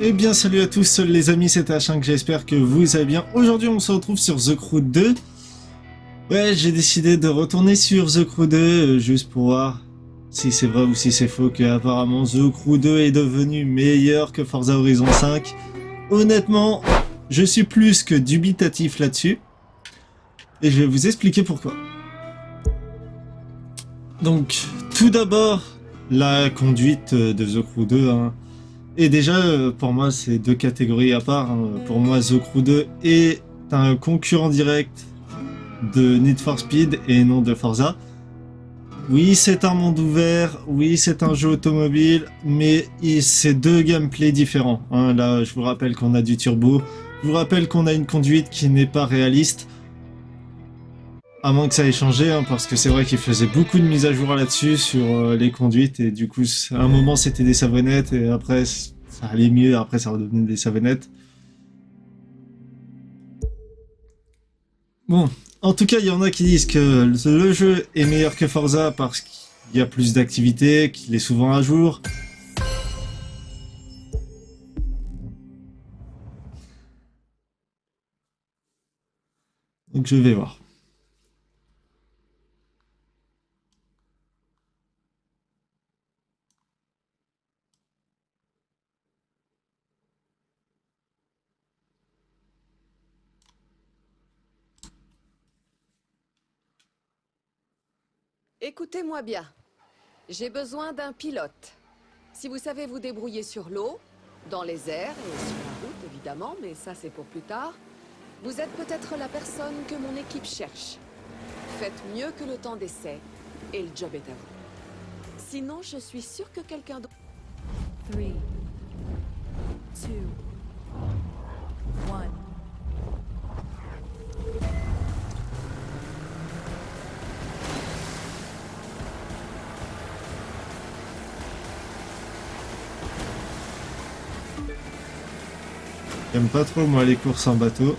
Eh bien salut à tous les amis, c'est H5, j'espère que vous allez bien. Aujourd'hui on se retrouve sur The Crew 2. Ouais, j'ai décidé de retourner sur The Crew 2 juste pour voir si c'est vrai ou si c'est faux que apparemment The Crew 2 est devenu meilleur que Forza Horizon 5. Honnêtement, je suis plus que dubitatif là-dessus. Et je vais vous expliquer pourquoi. Donc, tout d'abord, la conduite de The Crew 2, hein. Et déjà, pour moi, c'est deux catégories à part, hein. Pour moi, The Crew 2 est un concurrent direct de Need for Speed et non de Forza. Oui, c'est un monde ouvert, oui, c'est un jeu automobile, mais c'est deux gameplays différents, hein. Là, je vous rappelle qu'on a du turbo, je vous rappelle qu'on a une conduite qui n'est pas réaliste, à moins que ça ait changé, hein, parce que c'est vrai qu'il faisait beaucoup de mises à jour là-dessus, sur les conduites, et du coup, à un moment, c'était des savonnettes, et après, ça allait mieux, après, ça redevenait des savonnettes. Bon, en tout cas, il y en a qui disent que le jeu est meilleur que Forza parce qu'il y a plus d'activités, qu'il est souvent à jour. Donc je vais voir. Écoutez-moi bien, j'ai besoin d'un pilote. Si vous savez vous débrouiller sur l'eau, dans les airs et sur la route évidemment, mais ça c'est pour plus tard, vous êtes peut-être la personne que mon équipe cherche. Faites mieux que le temps d'essai et le job est à vous. Sinon, je suis sûre que quelqu'un d'autre... 3, 2, 1. J'aime pas trop moi les courses en bateau.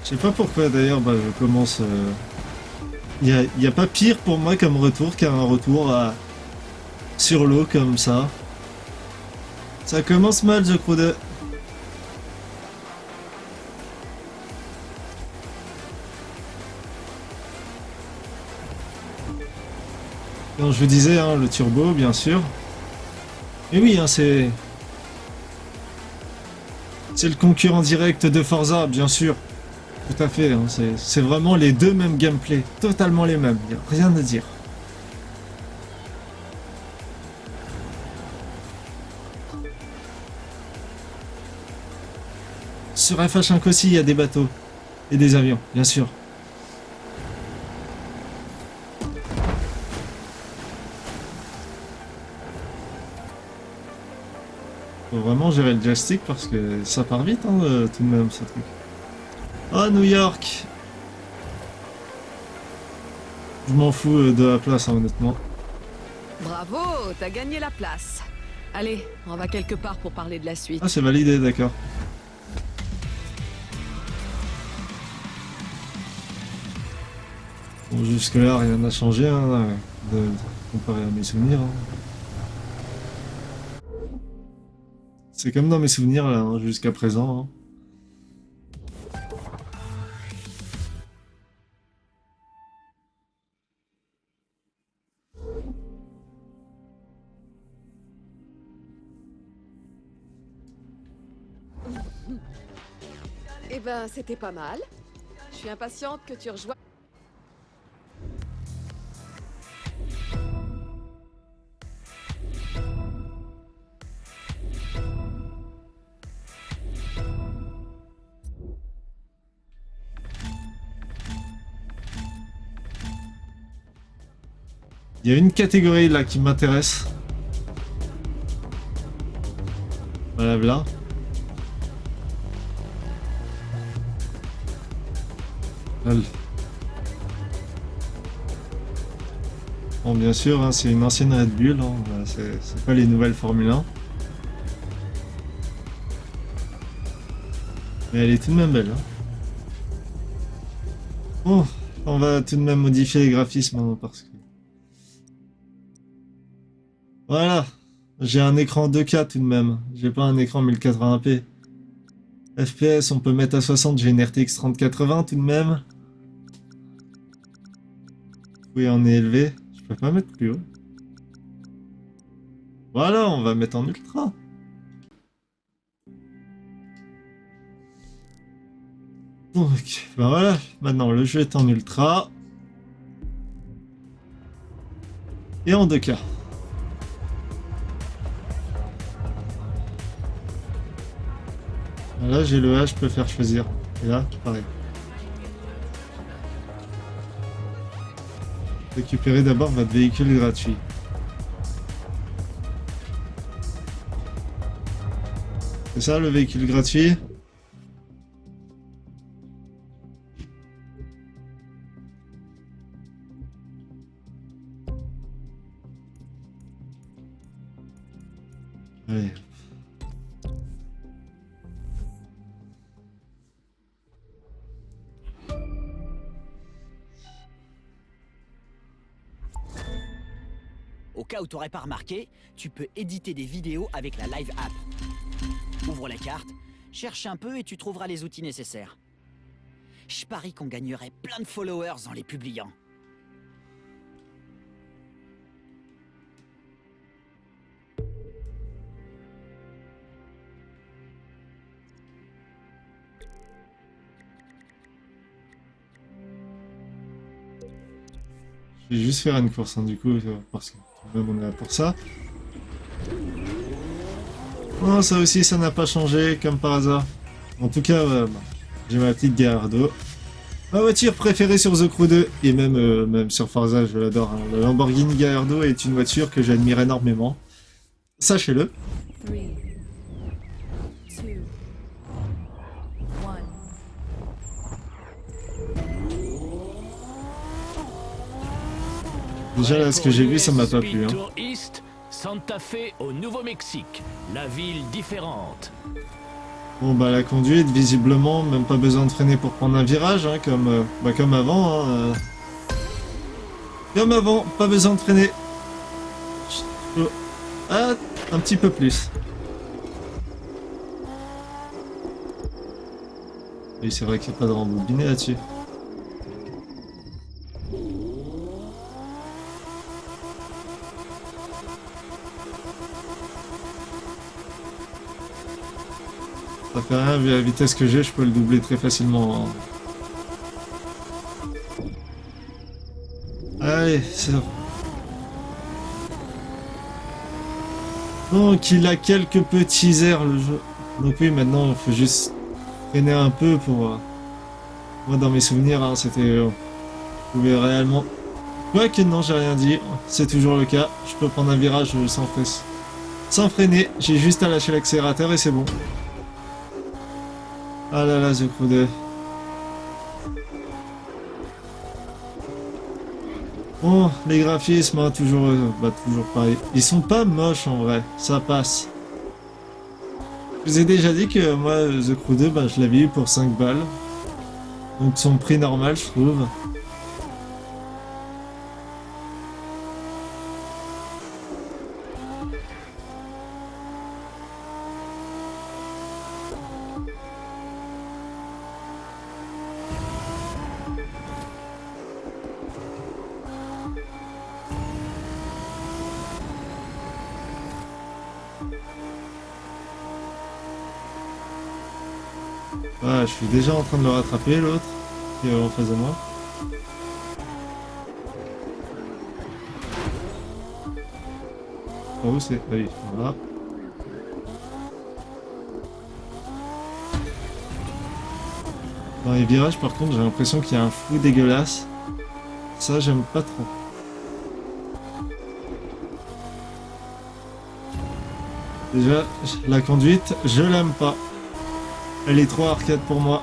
Je sais pas pourquoi d'ailleurs, bah je commence... y a pas pire pour moi comme retour qu'un retour sur l'eau comme ça. Ça commence mal The Crew 2. Comme je vous disais, hein, le turbo bien sûr. Mais oui, hein, c'est le concurrent direct de Forza, bien sûr. Tout à fait, hein, c'est vraiment les deux mêmes gameplays, totalement les mêmes, y a rien à dire. Sur FH5 aussi, il y a des bateaux et des avions, bien sûr. Faut vraiment gérer le joystick parce que ça part vite, hein, tout de même, ce truc. Ah, New York! Je m'en fous de la place, hein, honnêtement. Bravo, t'as gagné la place. Allez, on va quelque part pour parler de la suite. Ah, c'est validé, d'accord. Bon, jusque-là, rien n'a changé, hein, comparé à mes souvenirs, hein. C'est comme dans mes souvenirs, là, hein, jusqu'à présent, hein. Eh ben, c'était pas mal. Je suis impatiente que tu rejoignes... Il y a une catégorie là qui m'intéresse. Voilà, là. Bon, bien sûr, hein, c'est une ancienne Red Bull, hein, c'est pas les nouvelles Formule 1. Mais elle est tout de même belle, hein. Bon, on va tout de même modifier les graphismes, hein, parce que... Voilà, J'ai un écran 2K tout de même. J'ai pas un écran 1080p. FPS, on peut mettre à 60. J'ai une RTX 3080 tout de même. Oui, on est élevé. Je peux pas mettre plus haut. Voilà, on va mettre en ultra. Donc, ben voilà. Maintenant, le jeu est en ultra. Et en 2K. Là, j'ai le A, je peux faire choisir. Et là, pareil. Récupérez d'abord votre véhicule gratuit. C'est ça le véhicule gratuit? Allez. Au cas où t'aurais pas remarqué, tu peux éditer des vidéos avec la Live App. Ouvre les cartes, cherche un peu et tu trouveras les outils nécessaires. Je parie qu'on gagnerait plein de followers en les publiant. Je vais juste faire une course, hein, du coup, parce que même on est là pour ça. Non, ça aussi, ça n'a pas changé, comme par hasard. En tout cas, bah, j'ai ma petite Gallardo. Ma voiture préférée sur The Crew 2, et même sur Forza, je l'adore. Hein. Le Lamborghini Gallardo est une voiture que j'admire énormément. Sachez-le. 3, 2, 1. Déjà, là, ce que j'ai vu, ça m'a pas plu. Hein. Tour East, Santa Fe au Nouveau-Mexique, la ville différente. Bon, bah, la conduite, visiblement, même pas besoin de freiner pour prendre un virage, hein, comme avant. Hein, Comme avant, pas besoin de freiner. Ah, un petit peu plus. Oui, c'est vrai qu'il n'y a pas de rembobiné là-dessus. Ça fait rien, vu la vitesse que j'ai, je peux le doubler très facilement. Hein. Allez, c'est bon. Donc, il a quelques petits airs, le jeu. Donc oui, maintenant, il faut juste freiner un peu pour... Moi, dans mes souvenirs, hein, c'était... je pouvais réellement... Quoique non, j'ai rien dit. C'est toujours le cas. Je peux prendre un virage sans freiner. J'ai juste à lâcher l'accélérateur et c'est bon. Ah là là, The Crew 2. Bon, les graphismes, hein, toujours pareil. Ils sont pas moches en vrai, ça passe. Je vous ai déjà dit que moi, The Crew 2, bah, je l'avais eu pour 5 balles. Donc son prix normal, je trouve. Ah, je suis déjà en train de le rattraper, l'autre, qui est en face de moi. Oh, où c'est? Ah oui, voilà. Dans les virages, par contre, j'ai l'impression qu'il y a un flou dégueulasse. Ça, j'aime pas trop. Déjà, la conduite, je l'aime pas. Elle est trop arcade pour moi.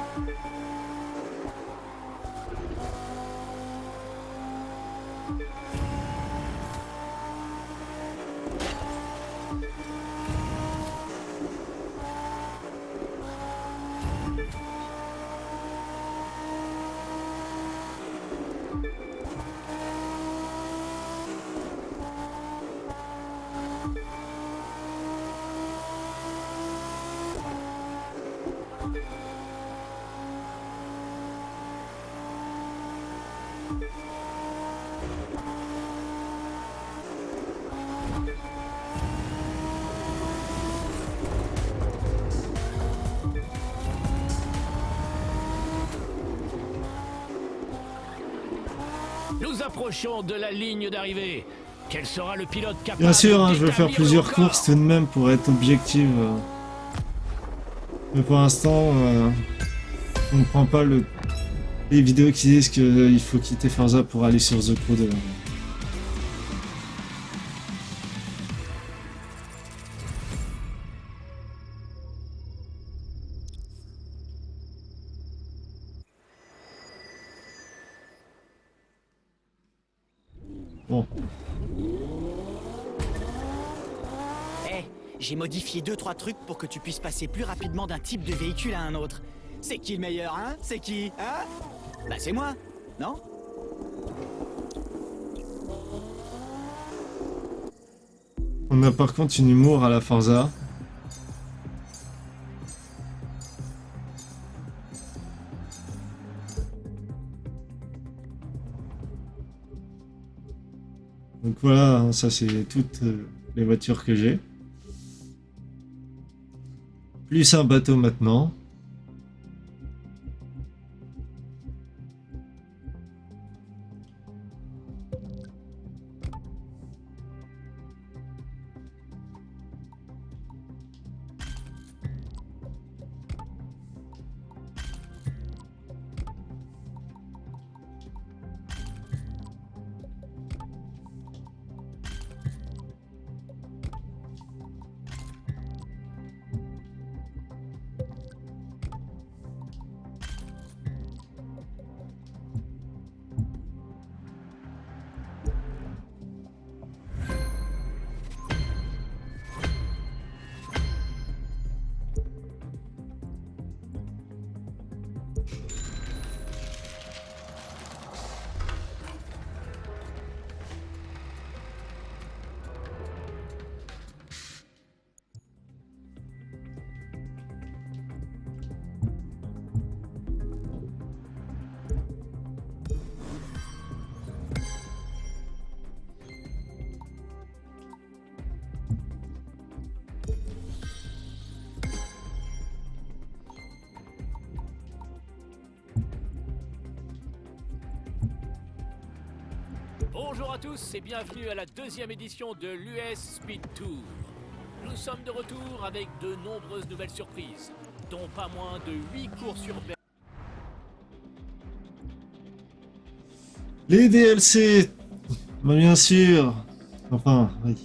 Nous approchons de la ligne d'arrivée. Quel sera le pilote capable Bien sûr, hein, je vais faire d'établir plusieurs le record? courses tout de même pour être objectif. Mais pour l'instant, on ne prend pas les vidéos qui disent qu'il faut quitter Forza pour aller sur The Crew 2. Bon, Eh, j'ai modifié 2-3 trucs pour que tu puisses passer plus rapidement d'un type de véhicule à un autre. C'est qui le meilleur, hein? C'est qui? Hein? Bah c'est moi, non? on a par contre une humour à la Forza. Donc voilà, hein, ça c'est toutes les voitures que j'ai. Plus un bateau maintenant. Bonjour à tous et bienvenue à la deuxième édition de l'US Speed Tour. Nous sommes de retour avec de nombreuses nouvelles surprises, dont pas moins de 8 courses urbaines. Les DLC, bah, bien sûr. Enfin, oui.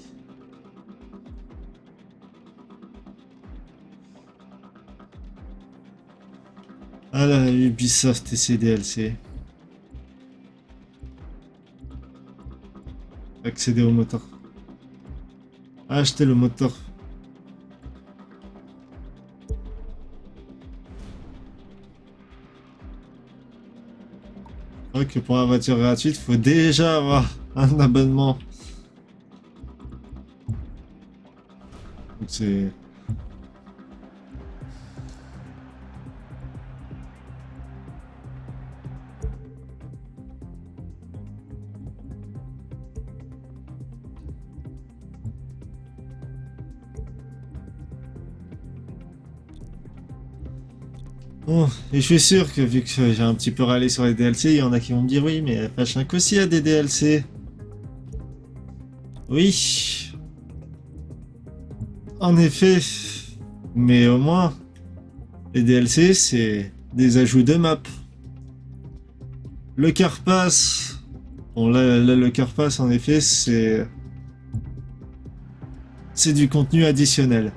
Ah là, Ubisoft et ses DLC. Accéder au moteur. Acheter le moteur. Je crois que pour la voiture gratuite, il faut déjà avoir un abonnement. Donc c'est... Bon, et je suis sûr que vu que j'ai un petit peu râlé sur les DLC, il y en a qui vont me dire oui, mais F5 aussi a des DLC. Oui. En effet. Mais au moins, les DLC, c'est des ajouts de map. Le Car Pass. Bon, là, le Car Pass, en effet, c'est du contenu additionnel.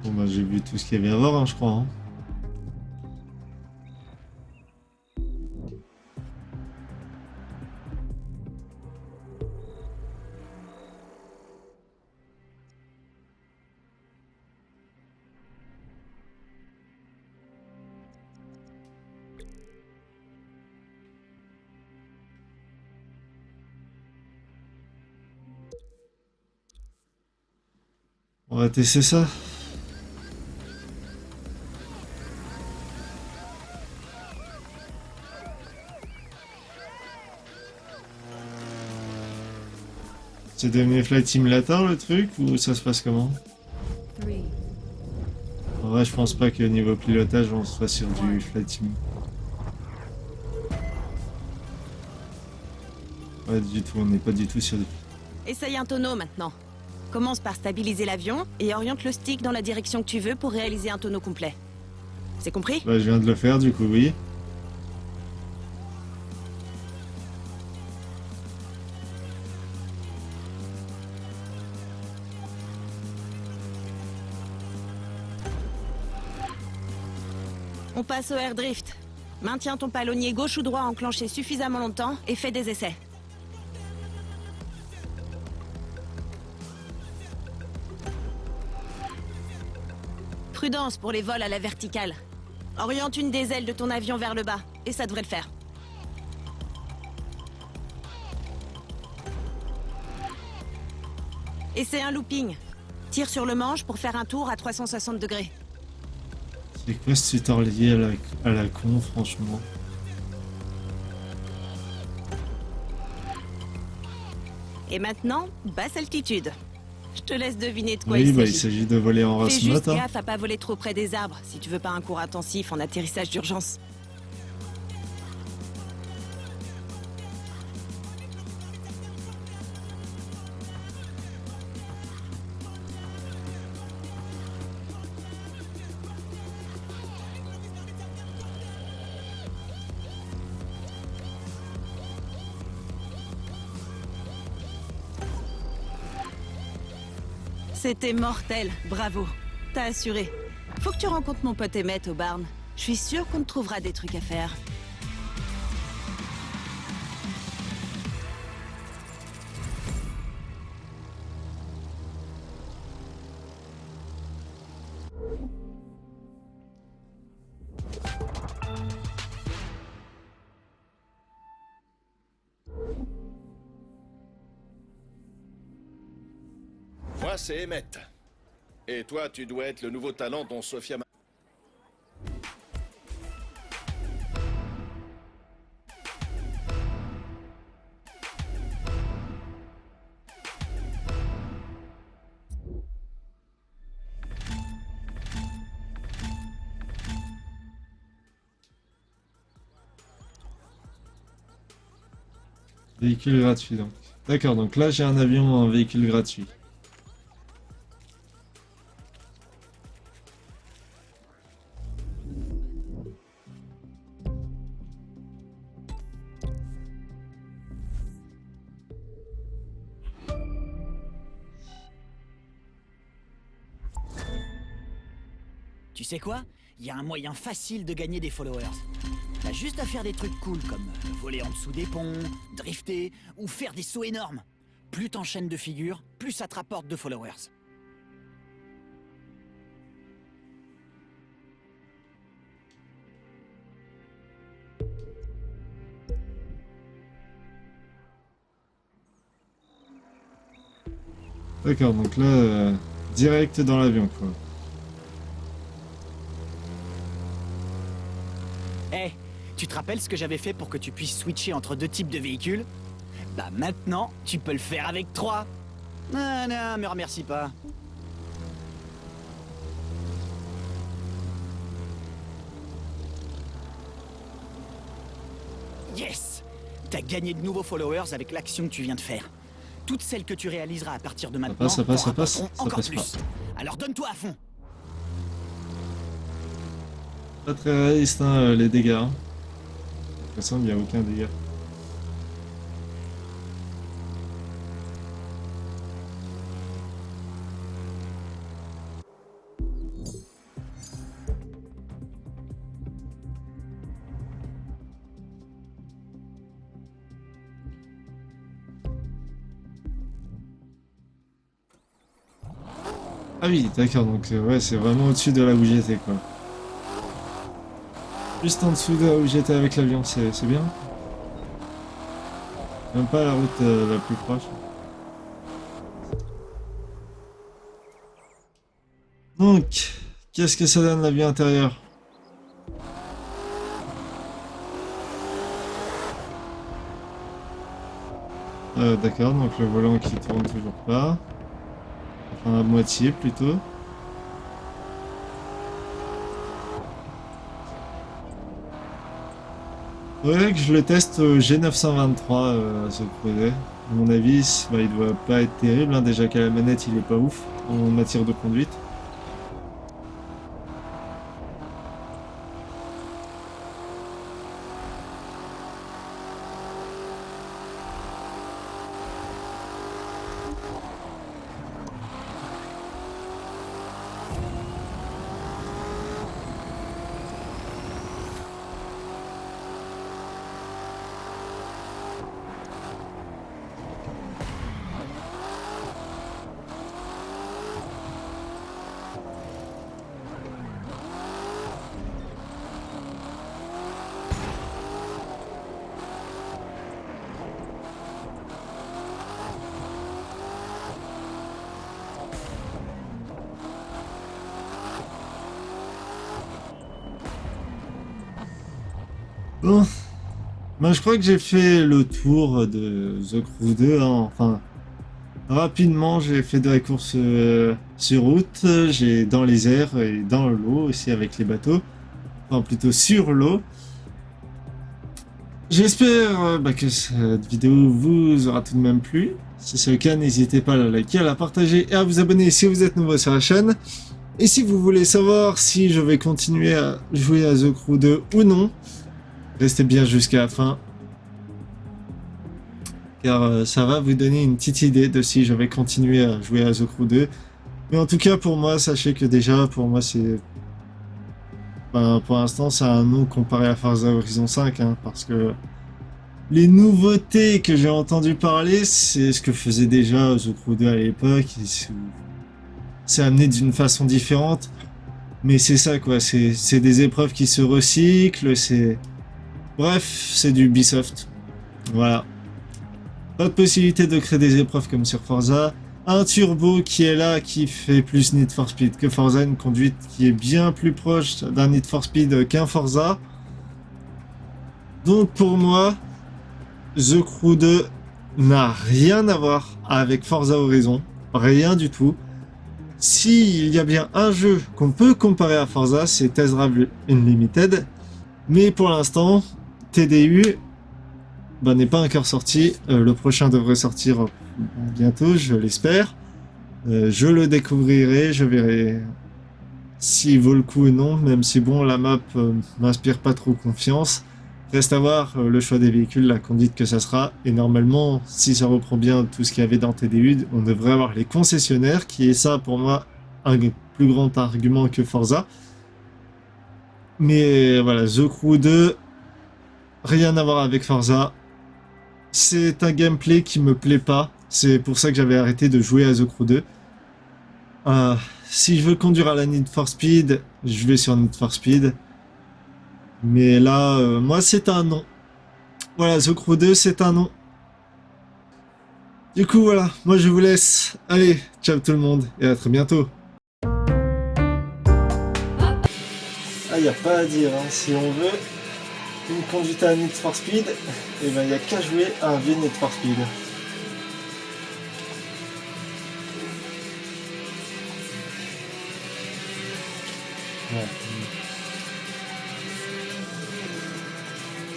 Bon bah j'ai vu tout ce qu'il y avait à voir, hein, je crois. Hein. On va tester ça. C'est devenu Flight Simulator le truc ou ça se passe comment? 3, je pense pas que niveau pilotage, on soit sur du flight sim. Pas du tout, on n'est pas du tout sur du... Essaye un tonneau maintenant. Commence par stabiliser l'avion et oriente le stick dans la direction que tu veux pour réaliser un tonneau complet. C'est compris? Bah, je viens de le faire, du coup, oui. On passe au air drift. Maintiens ton palonnier gauche ou droit enclenché suffisamment longtemps et fais des essais. Prudence pour les vols à la verticale. Oriente une des ailes de ton avion vers le bas, et ça devrait le faire. Essaie un looping. Tire sur le manche pour faire un tour à 360 degrés. C'est quoi ce tutoriel à la con, franchement? Et maintenant, basse altitude. Je te laisse deviner de quoi Oui, il bah, il s'agit. s'agit de voler en Fais race juste mode, hein. gaffe à pas voler trop près des arbres si tu veux pas un cours intensif en atterrissage d'urgence. C'était mortel, bravo. T'as assuré. Faut que tu rencontres mon pote Emmett au barn. Je suis sûre qu'on te trouvera des trucs à faire. Moi, c'est Emmett. Et toi, tu dois être le nouveau talent dont Sophia m'a... Véhicule gratuit, donc. D'accord, donc là, j'ai un avion en véhicule gratuit. Tu sais quoi? Il y a un moyen facile de gagner des followers. T'as juste à faire des trucs cool comme voler en dessous des ponts, drifter ou faire des sauts énormes. Plus t'enchaînes de figures, plus ça te rapporte de followers. D'accord, donc là, direct dans l'avion, quoi. Eh, tu te rappelles ce que j'avais fait pour que tu puisses switcher entre deux types de véhicules? Bah maintenant, tu peux le faire avec 3. Non, non, me remercie pas. Yes! T'as gagné de nouveaux followers avec l'action que tu viens de faire. Toutes celles que tu réaliseras à partir de maintenant ça passe, t'en ça passe, rapporteront ça encore passe plus. Alors donne-toi à fond. Pas très réaliste, hein, les dégâts. Hein. De toute façon, il n'y a aucun dégât. Ah oui, d'accord, donc ouais, c'est vraiment au-dessus de là où j'étais, quoi. Juste en dessous de là où j'étais avec l'avion, c'est bien. Même pas la route la plus proche. Donc, qu'est-ce que ça donne la vie intérieure? D'accord, donc le volant qui tourne toujours pas. Enfin, à moitié plutôt. Faudrait que je le teste au G923, ce projet. À mon avis, bah, il doit pas être terrible, hein. Déjà qu'à la manette, il est pas ouf en matière de conduite. Bon, moi je crois que j'ai fait le tour de The Crew 2, hein. Enfin, rapidement j'ai fait de la course sur route, j'ai dans les airs et dans l'eau aussi avec les bateaux, enfin plutôt sur l'eau. J'espère bah, que cette vidéo vous aura tout de même plu. Si c'est le cas, n'hésitez pas à la liker, à la partager et à vous abonner si vous êtes nouveau sur la chaîne. Et si vous voulez savoir si je vais continuer à jouer à The Crew 2 ou non, restez bien jusqu'à la fin, car ça va vous donner une petite idée de si je vais continuer à jouer à The Crew 2. Mais en tout cas, pour moi, sachez que déjà, pour moi, c'est... Ben, pour l'instant, c'est un nom comparé à Forza Horizon 5, hein, parce que les nouveautés que j'ai entendu parler, c'est ce que faisait déjà The Crew 2 à l'époque. C'est amené d'une façon différente, mais c'est ça, quoi. C'est des épreuves qui se recyclent, c'est... Bref, c'est du Ubisoft. Voilà. Pas de possibilité de créer des épreuves comme sur Forza. Un turbo qui est là, qui fait plus Need for Speed que Forza. Une conduite qui est bien plus proche d'un Need for Speed qu'un Forza. Donc pour moi, The Crew 2 n'a rien à voir avec Forza Horizon. Rien du tout. S'il y a bien un jeu qu'on peut comparer à Forza, c'est Tezra Unlimited. Mais pour l'instant, TDU n'est pas encore sorti. Le prochain devrait sortir bientôt, je l'espère. Je le découvrirai, je verrai s'il vaut le coup ou non, même si bon, la map m'inspire pas trop confiance. Reste à voir le choix des véhicules, la conduite que ça sera. Et normalement, si ça reprend bien tout ce qu'il y avait dans TDU, on devrait avoir les concessionnaires, qui est ça pour moi un plus grand argument que Forza. Mais voilà, The Crew 2, rien à voir avec Forza. C'est un gameplay qui me plaît pas. C'est pour ça que j'avais arrêté de jouer à The Crew 2. Si je veux conduire à la Need for Speed, je vais sur Need for Speed. Mais là, moi, c'est un non. Voilà, The Crew 2, c'est un non. Du coup, voilà, moi je vous laisse. Allez, ciao tout le monde et à très bientôt. Ah, y a pas à dire, hein. Si on veut une conduite à Need for Speed, et ben y a qu'à jouer à un vieux Need for Speed. Ouais.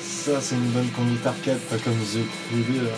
Ça c'est une bonne conduite arcade, pas comme The Crew 2 là.